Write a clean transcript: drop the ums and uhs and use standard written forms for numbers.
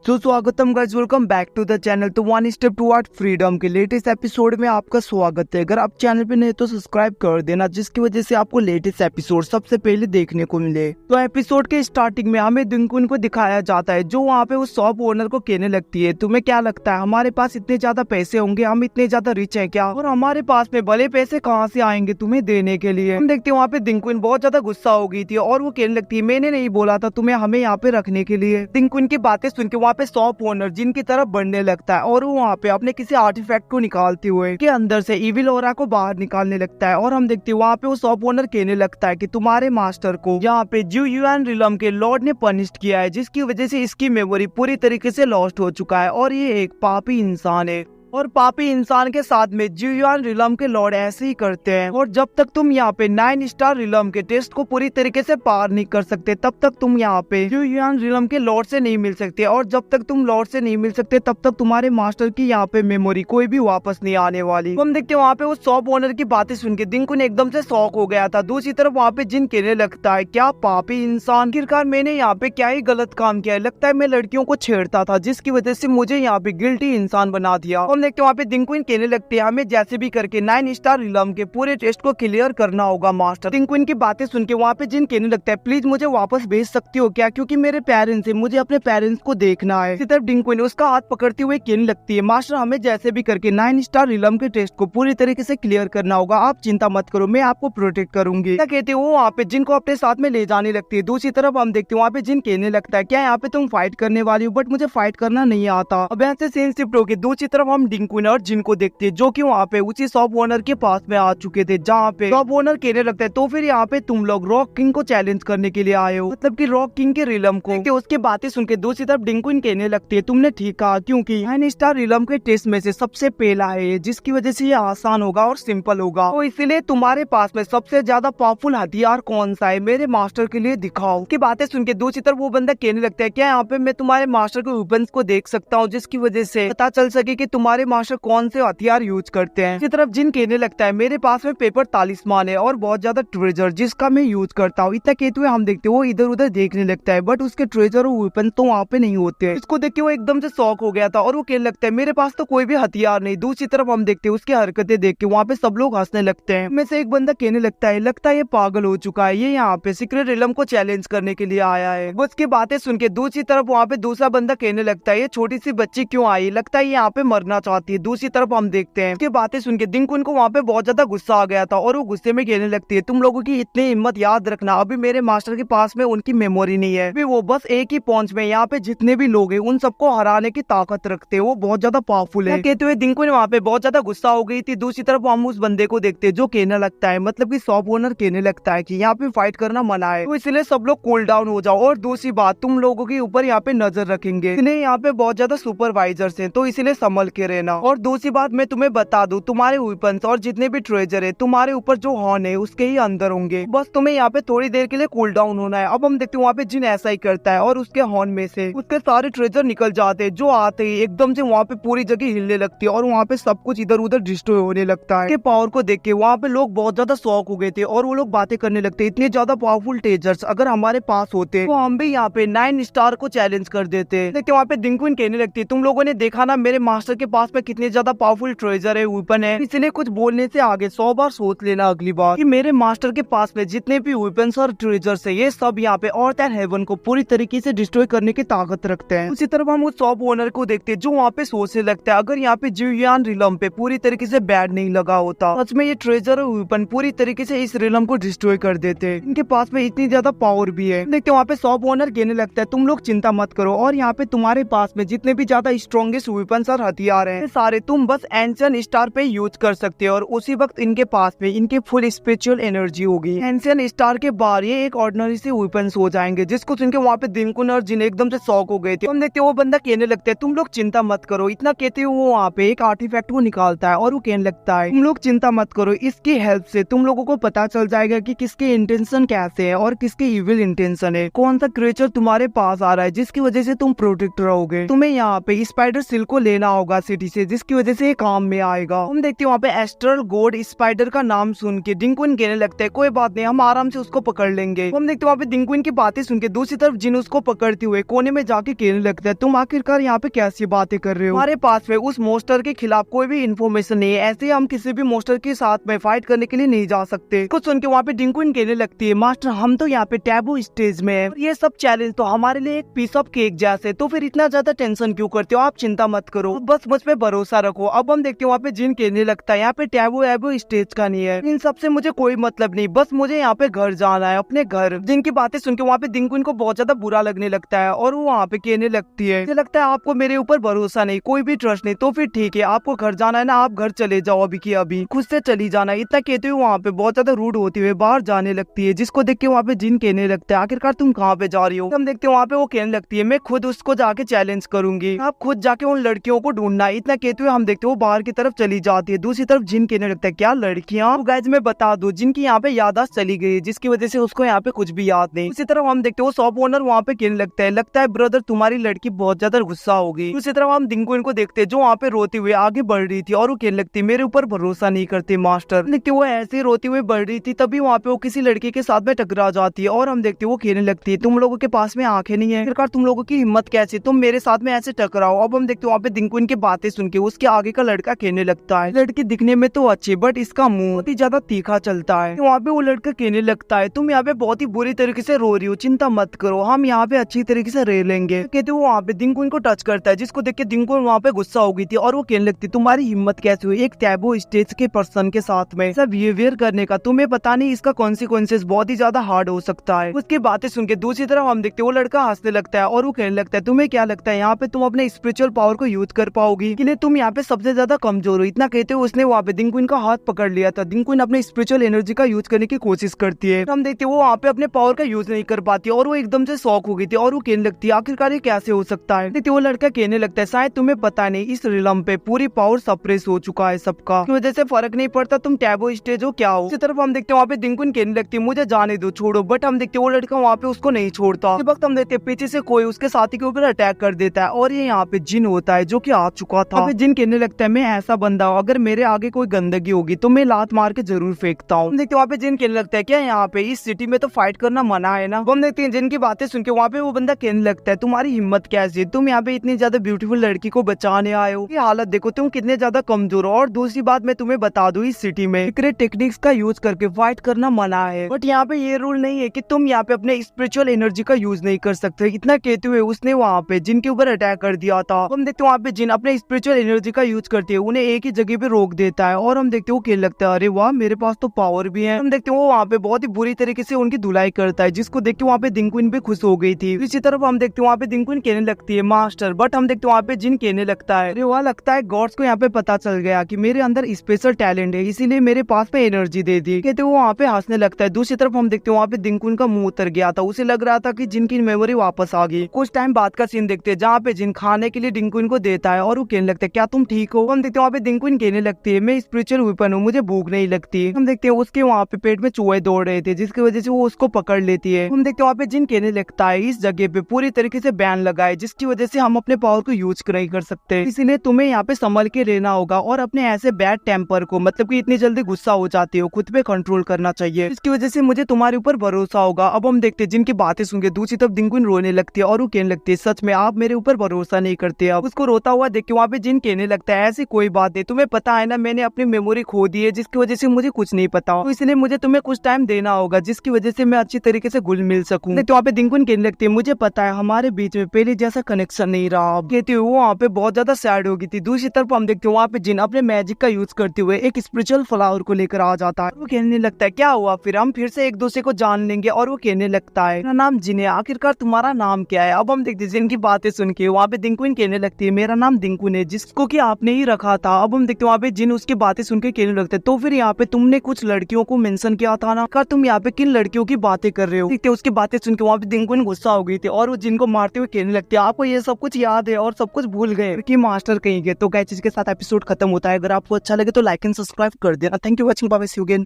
तो स्वागतम guys, welcome back to the channel. तो वन स्टेप टुवर्ड फ्रीडम के लेटेस्ट एपिसोड में आपका स्वागत है। अगर आप चैनल पे नए तो सब्सक्राइब कर देना, जिसकी वजह से आपको लेटेस्ट एपिसोड सबसे पहले देखने को मिले। तो एपिसोड के स्टार्टिंग में हमें दिनकुन को दिखाया जाता है, जो वहाँ पे उस शॉप ओनर को कहने लगती है, तुम्हें क्या लगता है हमारे पास इतने ज्यादा पैसे होंगे, हम इतने ज्यादा रिच है क्या, और हमारे पास में भले पैसे कहाँ से आएंगे तुम्हें देने के लिए। हम देखते हैं वहाँ पे दिनकुन बहुत ज्यादा गुस्सा हो गई थी और वो कहने लगती है, मैंने नहीं बोला था तुम्हें हमें यहाँ पे रखने के लिए। दिनकुन की बातें सुन के वहाँ पे शॉप ओनर जिनकी तरफ बढ़ने लगता है और वो वहाँ पे अपने किसी आर्टिफैक्ट को निकालते हुए के अंदर से इविल ओरा को बाहर निकालने लगता है। और हम देखते हैं वहाँ पे वो शॉप ओनर कहने लगता है कि तुम्हारे मास्टर को यहाँ पे जू युआन रिलम के लॉर्ड ने पनिश किया है, जिसकी वजह से इसकी मेमोरी पूरी तरीके से लॉस्ट हो चुका है और ये एक पापी इंसान है। और पापी इंसान के साथ में जू युआन रिलम के लॉर्ड ऐसे ही करते हैं। और जब तक तुम यहाँ पे 9 स्टार रिलम के टेस्ट को पूरी तरीके से पार नहीं कर सकते, तब तक तुम यहाँ पे जू युआन रिलम के लॉर्ड से नहीं मिल सकते। और जब तक तुम लॉर्ड से नहीं मिल सकते, तब तक तुम्हारे मास्टर की यहाँ पे मेमोरी कोई भी वापस नहीं आने वाली। हम देखते हैं वहाँ पे उस शॉप ओनर की बातें सुन के दिनकुन एकदम से शॉक हो गया था। दूसरी तरफ वहाँ पे जिन कहने लगता है, क्या पापी इंसान, आखिरकार मैंने यहाँ पे क्या ही गलत काम किया है, लगता है मैं लड़कियों को छेड़ता था, जिसकी वजह से मुझे यहाँ पे गिल्टी इंसान बना दिया। हम देखते हैं वहाँ पे दिनकुन कहने लगते हैं, हमें जैसे भी करके 9 स्टार रिलम के पूरे टेस्ट को क्लियर करना होगा मास्टर। दिनकुन की बातें सुन के वहाँ पे जिन कहने लगता है, प्लीज मुझे वापस भेज सकती हो क्या, क्योंकि मेरे पेरेंट्स है, मुझे अपने पेरेंट्स को देखना है। इसी तरफ दिनकुन उसका हाथ पकड़ते हुए कहने लगती है, मास्टर हमें जैसे भी करके 9 स्टार रिलम के टेस्ट को पूरी तरीके से क्लियर करना होगा, आप चिंता मत करो, मैं आपको प्रोटेक्ट करूंगी। क्या कहते हो वहाँ पे जिनको अपने साथ में ले जाने लगती है। दूसरी तरफ हम देखते हैं वहाँ पे जिन कहने लगता है, क्या यहाँ पे तुम फाइट करने वाली हो, बट मुझे फाइट करना नहीं आता। अब यहाँ से सीन शिफ्ट होके दूसरी तरफ हम दिनकुन और जिन को देखते हैं, जो कि वहाँ पे उसी शॉप ओनर के पास में आ चुके थे, जहाँ पे शॉप ओनर कहने लगता है, तो फिर यहाँ पे तुम लोग रॉक किंग को चैलेंज करने के लिए आए हो, मतलब कि रॉक किंग के रिलम को। उसके बातें सुन के दूसरी तरफ दिनकुन कहने लगती है, तुमने ठीक कहा, क्योंकि 9 स्टार रिलम के टेस्ट में से सबसे पहला है, जिसकी वजह से ये आसान होगा और सिंपल होगा। तो इसलिए तुम्हारे पास में सबसे ज्यादा पावरफुल हथियार कौन सा है, मेरे मास्टर के लिए दिखाओ। की बातें सुन के दूसरी तरफ वो बंदा कहने लगता है, क्या यहाँ पे मैं तुम्हारे मास्टर के वेपन्स को देख सकता हूँ, जिसकी वजह से पता चल सके कि तुम्हारे मास्टर कौन से हथियार यूज करते हैं। इसी तरफ जिन कहने लगता है, मेरे पास में पेपर तालिस्मान है और बहुत ज्यादा ट्रेजर, जिसका मैं यूज करता हूँ। इतना कहते हुए हम देखते हैं वो इधर उधर देखने लगता है, बट उसके ट्रेजर और वेपन तो वहाँ पे नहीं होते हैं। इसको देख के वो एकदम से शॉक हो गया था और वो कहने लगता है, मेरे पास तो कोई भी हथियार नहीं। दूसरी तरफ हम देखते हैं उसकी हरकतें देख के वहाँ पे सब लोग हंसने लगते हैं। में से एक बंदा कहने लगता है ये पागल हो चुका है, ये यहाँ पे सीक्रेट रिलम को चैलेंज करने के लिए आया है। वो उसकी बातें सुन के दूसरी तरफ वहाँ पे दूसरा बंदा कहने लगता है, ये छोटी सी बच्ची क्यों आई, लगता है ये यहाँ पे मरना चाहती है। दूसरी तरफ हम देखते हैं उसकी बातें सुन के दिनकुन को वहाँ पे बहुत ज्यादा गुस्सा आ गया था और वो गुस्से में कहने लगती है, तुम लोगों की इतनी हिम्मत, याद रखना अभी मेरे मास्टर के पास में उनकी मेमोरी नहीं है, अभी वो बस एक ही पहुंच में यहाँ पे जितने भी लोग हैं उन सबको हराने की ताकत रखते हैं, वो बहुत ज्यादा पावरफुल है। कहते हुए दिनकुन वहाँ पे बहुत ज्यादा गुस्सा हो गई थी। दूसरी तरफ हम उस बंदे को देखते हैं जो कहने लगता है, मतलब कि शॉप ओनर कहने लगता है कि यहाँ पे फाइट करना मना है, तो इसलिए सब लोग कूल डाउन हो जाओ। और दूसरी बात, तुम लोगों के ऊपर यहाँ पे नजर रखेंगे, इसलिए यहाँ पे बहुत ज्यादा सुपरवाइजर्स हैं, तो इसलिए संभल के रहना। और दूसरी बात मैं तुम्हें बता दूं, तुम्हारे वेपन्स और जितने भी ट्रेजर है तुम्हारे ऊपर जो हॉर्न है उसके ही अंदर होंगे, बस तुम्हें यहाँ पे थोड़ी देर के लिए कूल डाउन होना है। अब हम देखते हैं वहाँ पे जिन ऐसा ही करता है और उसके हॉर्न में से उसके सारे ट्रेजर निकल जाते हैं, जो आते ही एकदम से वहाँ पे पूरी जगह हिलने लगती है और वहाँ पे सब कुछ इधर उधर डिस्ट्रॉय होने लगता है। के पावर को देख के वहाँ पे लोग बहुत ज्यादा शॉक हो गए थे और वो लोग बातें करने लगते, इतने ज्यादा पावरफुल ट्रेजर्स अगर हमारे पास होते तो हम भी यहाँ पे 9 स्टार को चैलेंज कर देते। देखते वहाँ पे दिनकुन कहने लगती, तुम लोगों ने देखा ना मेरे मास्टर के पास में कितने ज्यादा पावरफुल ट्रेजर है, वेपन है, इसलिए कुछ बोलने से आगे 100 बार सोच लेना अगली बार कि मेरे मास्टर के पास में जितने भी वेपन्स और ट्रेजर्स है, ये सब यहाँ पे अर्थ एंड हेवन को पूरी तरीके से डिस्ट्रॉय करने की ताकत रखते हैं। उसी तरफ हम उस शॉप ओनर को देखते हैं जो वहाँ पे सोचने लगता है, अगर यहाँ पे जू युआन रिलम पे पूरी तरीके से बैड नहीं लगा होता, सच में ये ट्रेजर और वेपन पूरी तरीके से इस रिलम को डिस्ट्रॉय कर देते। इनके पास में इतनी ज्यादा पावर भी है। देखते वहाँ पे शॉप ओनर कहने लगता है, तुम लोग चिंता मत करो, और यहाँ पे तुम्हारे पास में जितने भी ज्यादा स्ट्रॉन्गेस्ट वेपन्स और हथियार हैं, सारे तुम बस एंशियंट स्टार पे यूज कर सकते हो और उसी वक्त इनके पास में इनके फुल स्पिरिचुअल एनर्जी होगी। एंशियंट स्टार के बाहर ये एक ऑर्डिनरी से वेपन्स हो जाएंगे, जिसको सुन के वहाँ पे दिनकुन और जिन एकदम से शॉक हो गए थे। हम देखते वो बंदा कहने लगता है, तुम लोग चिंता मत करो। इतना कहते हुए वो वहाँ पे एक आर्टिफैक्ट को निकालता है और वो कहने लगता है, तुम लोग चिंता मत करो, इसकी हेल्प से तुम लोगों को पता चल जाएगा कि किसके इंटेंशन कैसे है और किसके इविल इंटेंशन है, कौन सा क्रिएचर तुम्हारे पास आ रहा है जिसकी वजह से तुम प्रोटेक्ट रहोगे। तुम्हें यहाँ पे स्पाइडर सिल्क को लेना होगा सिटी एबिलिटी से, जिसकी वजह से ये काम में आएगा। हम देखते हैं वहाँ पे एस्ट्रल गोड स्पाइडर का नाम सुन के डिंगक्विन कहने लगता है कोई बात नहीं, हम आराम से उसको पकड़ लेंगे। हम देखते हैं वहाँ पे डिंगक्विन की बातें सुन के दूसरी तरफ जिन उसको पकड़ते हुए कोने में जाके कहने लगता है तुम आखिरकार यहाँ पे कैसी बातें कर रहे हो, हमारे पास में उस मोस्टर के खिलाफ कोई भी इन्फॉर्मेशन नहीं है, ऐसे हम किसी भी मोस्टर के साथ में फाइट करने के लिए नहीं जा सकते। कुछ सुन के वहाँ पे डिंगक्विन कहने लगती है मास्टर हम तो यहाँ पे टैबू स्टेज में है, ये सब चैलेंज तो हमारे लिए एक पीस ऑफ केक जैसे, तो फिर इतना ज्यादा टेंशन क्यों करते हो, आप चिंता मत करो, बस मुझ पे भरोसा रखो। अब हम देखते हैं वहाँ पे जिन कहने लगता है यहाँ पे टैबू एबू स्टेज का नहीं है, इन सबसे मुझे कोई मतलब नहीं, बस मुझे यहाँ पे घर जाना है, अपने घर। जिनकी बातें सुन के वहाँ पे डिंगक्विन को बहुत ज्यादा बुरा लगने लगता है और वो वहाँ पे कहने लगती है मुझे लगता है आपको मेरे ऊपर भरोसा नहीं, कोई भी ट्रस्ट नहीं, तो फिर ठीक है आपको घर जाना है ना, आप घर चले जाओ अभी की अभी, खुद से चली जाना। इतना कहते हुए वहाँ पे बहुत ज्यादा रूड होती हुए बाहर जाने लगती है, जिसको देख के वहाँ पे जिन कहने लगता है आखिरकार तुम कहाँ पे जा रही हो। हम देखते हैं वहाँ पे वो कहने लगती है मैं खुद उसको जाके चैलेंज करूंगी, आप खुद जाके उन लड़कियों को ढूंढना। इतना कहते हुए हम देखते हैं वो बाहर की तरफ चली जाती है। दूसरी तरफ जिन कहने लगता है क्या लड़कियां, तो गाइस मैं बता दूं जिनकी यहाँ पे याददाश्त चली गई, जिसकी वजह से उसको यहाँ पे कुछ भी याद नहीं। उसी तरफ हम देखते हैं वो शॉप ओनर वहाँ पे कहने लगता है ब्रदर तुम्हारी लड़की बहुत ज्यादा गुस्सा हो गई। उसी तरफ हम डिंगक्विन को देखते हैं जो वहाँ पे रोते हुए आगे बढ़ रही थी और वो कहने लगती है मेरे ऊपर भरोसा नहीं करते मास्टर। देखते वो ऐसे रोते हुए बढ़ रही थी, तभी वहाँ पे वो किसी लड़के के साथ में टकरा जाती है और हम देखते वो कहने लगती है तुम लोगों के पास में आंखें नहीं है, आखिरकार तुम लोगों की हिम्मत कैसे, तुम मेरे साथ में ऐसे टकराओ। अब हम देखते वहाँ पे डिंगक्विन की बातें सुन के उसके आगे का लड़का कहने लगता है लड़की दिखने में तो अच्छी बट इसका मुंह बहुत ही ज्यादा तीखा चलता है। वहाँ पे वो लड़का कहने लगता है तुम यहाँ पे बहुत ही बुरी तरीके से रो रही हो, चिंता मत करो हम यहाँ पे अच्छी तरीके से रह लेंगे। कहते वो वहाँ पे डिंगक्विन को टच करता है, जिसको देख के डिंगक्विन वहाँ पे गुस्सा हो गई थी और वो कहने लगती तुम्हारी हिम्मत कैसे हुई एक टैबू स्टेज के पर्सन के साथ में सब बिहेवियर करने का, तुम्हें पता नहीं इसका कॉन्सिक्वेंसेस बहुत ही ज्यादा हार्ड हो सकता है। उसकी बातें सुन के दूसरी तरफ हम देखते वो लड़का हंसने लगता है और वो कहने लगता है तुम्हें क्या लगता है यहाँ पे तुम अपने स्पिरिचुअल पावर को यूज कर पाओगी कि नहीं, तुम यहाँ पे सबसे ज्यादा कमजोर हो। इतना कहते हुए उसने वहाँ पे डिंगक्विन का हाथ पकड़ लिया था। डिंगक्विन अपने स्पिरिचुअल एनर्जी का यूज करने की कोशिश करती है, हम देखते वो वहाँ पे अपने पावर का यूज नहीं कर पाती और वो एकदम से शॉक हो गई थी और वो कहने लगती है आखिरकार ये कैसे हो सकता है। देखते वो लड़का कहने लगता है शायद तुम्हें पता नहीं इस रिलम पे पूरी पावर सप्रेस हो चुका है सबका, की वजह से फर्क नहीं पड़ता तुम टैबू स्टेज हो क्या हो। इसी तरफ हम देखते वहाँ पे डिंगक्विन कहने लगती है मुझे जाने दो छोड़ो, बट हम देखते वो लड़का वहाँ पे उसको नहीं छोड़ता। इस वक्त हम देखते पीछे से कोई उसके साथी के ऊपर अटैक कर देता है और ये यहाँ पे जिन होता है जो कि आ चुका था। जिन कहने लगता है मैं ऐसा बंदा हूँ अगर मेरे आगे कोई गंदगी होगी तो मैं लात मार के जरूर फेंकता हूँ। देखते वहाँ पे जिन कहने लगता है क्या यहाँ पे इस सिटी में तो फाइट करना मना है ना। हम देखते हैं जिनकी बातें सुन के वहाँ पे वो बंदा कहने लगता है तुम्हारी हिम्मत कैसी, तुम यहाँ पे इतनी ज्यादा ब्यूटीफुल लड़की को बचाने आए हो, ये हालत देखो तुम कितने ज्यादा कमजोर हो। और दूसरी बात मैं तुम्हें बता दूं इस सिटी में सीक्रेट टेक्निक्स का यूज करके फाइट करना मना है, बट यहाँ पे ये रूल नहीं है कि तुम यहाँ पे अपने स्पिरिचुअल एनर्जी का यूज नहीं कर सकते। इतना कहते हुए उसने वहाँ पे जिन के ऊपर अटैक कर दिया था। हम देखते वहाँ पे जिन अपने स्पिरिचुअल एनर्जी का यूज करते हैं उन्हें एक ही जगह पे रोक देता है और हम देखते वो कहने लगता है अरे वाह मेरे पास तो पावर भी है। हम देखते वो वहाँ पे बहुत ही बुरी तरीके से उनकी धुलाई करता है, जिसको देख के वहाँ पे डिंगक्विन भी खुश हो गई थी। इसी तरफ हम देखते वहाँ पे डिंगक्विन कहने लगती है मास्टर, बट हम देखते वहाँ पे जिन कहने लगता है अरे वाह लगता है गॉड्स को यहाँ पे पता चल गया कि मेरे अंदर स्पेशल टैलेंट है, इसीलिए मेरे पास में एनर्जी दे दी। कहते वो वहाँ पे हंसने लगता है। दूसरी तरफ हम देखते वहाँ पे डिंगक्विन का मुंह उतर गया था, उसे लग रहा था कि जिनकी मेमोरी वापस आ गई। कुछ टाइम बाद का सीन देखते हैं जहाँ पे जिन खाने के लिए डिंगक्विन को देता है और वो कहने लगता है क्या तुम ठीक हो। हम देखते हैं वहाँ पे डिंगक्विन कहने लगती है मैं स्पिरिचुअल वेपन हूँ, मुझे भूख नहीं लगती। हम देखते हैं उसके वहाँ पे पेट में चूहे दौड़ रहे थे, जिसकी वजह से वो उसको पकड़ लेती है। हम देखते हैं वहाँ पे जिन कहने लगता है इस जगह पे पूरी तरीके से बैन लगा है, जिसकी वजह से हम अपने पावर को यूज नहीं कर सकते, इसीलिए तुम्हें यहाँ पे संभल के रहना होगा और अपने ऐसे बैड टेम्पर को, मतलब कि इतनी जल्दी गुस्सा हो जाते हो, खुद पे कंट्रोल करना चाहिए, इसकी वजह से मुझे तुम्हारे ऊपर भरोसा होगा। अब हम देखते हैं जिनकी बातें सुन के दूसरी तरफ डिंगक्विन रोने लगती है और वो कहने लगती है सच में आप मेरे ऊपर भरोसा नहीं करते। अब उसको रोता हुआ देख के वहाँ पे जिन कहने लगता है ऐसी कोई बात नहीं, तुम्हें पता है ना मैंने अपनी मेमोरी खो दी है, जिसकी वजह से मुझे कुछ नहीं पता, तो इसलिए मुझे तुम्हें कुछ टाइम देना होगा जिसकी वजह से मैं अच्छी तरीके से घुल मिल सकूं। तो वहाँ पे डिंगक्विन कहने लगती है मुझे पता है हमारे बीच में पहले जैसा कनेक्शन नहीं रहा। कहती हुई वो वहाँ पे बहुत ज्यादा सैड हो गई थी। दूसरी तरफ हम देखते हैं वहाँ पे जिन अपने मैजिक का यूज करते हुए एक स्पिरिचुअल फ्लावर को लेकर आ जाता है। वो कहने लगता है क्या हुआ, फिर हम फिर से एक दूसरे को जान लेंगे। और वो कहने लगता है मेरा नाम जिन है, आखिरकार तुम्हारा नाम क्या है। अब हम देखते हैं जिनकी बातें सुन के वहाँ पे डिंगक्विन कहने लगती है मेरा नाम डिंगक्विन है, जिसको कि आपने ही रखा था। अब हम देखते हैं वहाँ पे जिन उसकी बातें सुन के कहने लगते हैं तो फिर यहाँ पे तुमने कुछ लड़कियों को मेंशन किया था ना, कर तुम यहाँ पे किन लड़कियों की बातें कर रहे हो। देखते उसकी बातें सुन के वहाँ पे डिंगक्विन गुस्सा हो गई थी और वो जिनको मारते हुए कहने लगती है आपको ये सब कुछ याद है और सब कुछ भूल गए कि मास्टर कहीं गए। तो गाइस इसके साथ एपिसोड खत्म होता है। अगर आपको अच्छा लगे तो लाइक एंड सब्सक्राइब कर देना। Thank you watching, bye, see you again.